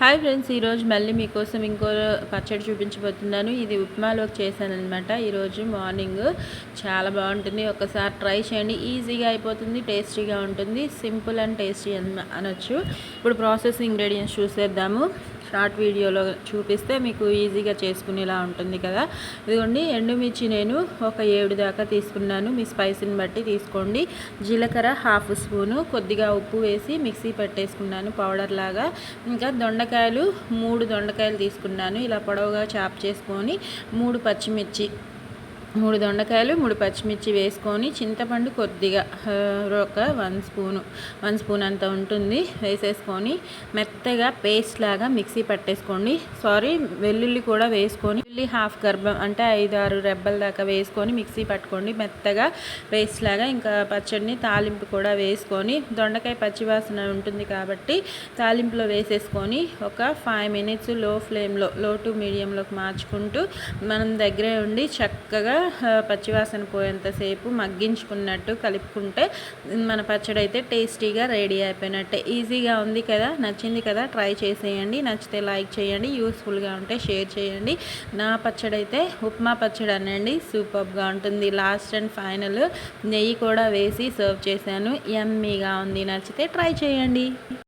Hi friends, ఈరోజు మళ్ళీ మీకోసం ఇంకో పచ్చడి చూపించబోతున్నాను. ఇది ఉప్మాలోకి చేశానమాట. ఈరోజు మార్నింగ్ చాలా బాగుంటుంది. ఒకసారి ట్రై చేయండి. ఈజీగా అయిపోతుంది, టేస్టీగా ఉంటుంది. సింపుల్ అండ్ టేస్టీ అనొచ్చు. ఇప్పుడు ప్రాసెస్ ఇంగ్రీడియంట్స్ చూసేద్దాము. షార్ట్ వీడియోలో చూపిస్తే మీకు ఈజీగా చేసుకునేలా ఉంటుంది కదా. ఇదిగోండి, ఎండుమిర్చి నేను ఒక 7 దాకా తీసుకున్నాను. మీ స్పైసీని బట్టి తీసుకోండి. జీలకర్ర 1/2 స్పూను, కొద్దిగా ఉప్పు వేసి మిక్సీ పెట్టేసుకున్నాను పౌడర్ లాగా. ఇంకా దొండకాయలు 3 దొండకాయలు తీసుకున్నాను. ఇలా పొడవుగా చాప్ చేసుకొని 3 దొండకాయలు 3 పచ్చిమిర్చి వేసుకొని, చింతపండు కొద్దిగా ఒక 1 స్పూన్ అంత ఉంటుంది వేసేసుకొని మెత్తగా పేస్ట్ లాగా మిక్సీ పట్టేసుకోండి. వెల్లుల్లి కూడా వేసుకొని, వెల్లుల్లి 1/2 గర్భం అంటే 5-6 రెబ్బల దాకా వేసుకొని మిక్సీ పట్టుకోండి మెత్తగా పేస్ట్ లాగా. ఇంకా పచ్చడిని తాలింపు కూడా వేసుకొని, దొండకాయ పచ్చివాసన ఉంటుంది కాబట్టి తాలింపులో వేసేసుకొని ఒక 5 మినిట్స్ లో టు మీడియంలోకి మార్చుకుంటూ మనం దగ్గరే ఉండి చక్కగా పచ్చివాసన పోయేంతసేపు మగ్గించుకున్నట్టు కలుపుకుంటే మన పచ్చడి అయితే టేస్టీగా రెడీ అయిపోయినట్టే. ఈజీగా ఉంది కదా, నచ్చింది కదా, ట్రై చేసేయండి. నచ్చితే లైక్ చేయండి, యూస్ఫుల్గా ఉంటే షేర్ చేయండి. నా పచ్చడి అయితే ఉప్మా పచ్చడి అనండి, సూపర్గా ఉంటుంది. లాస్ట్ అండ్ ఫైనల్ నెయ్యి కూడా వేసి సర్వ్ చేశాను. యమ్మీగా ఉంది. నచ్చితే ట్రై చేయండి.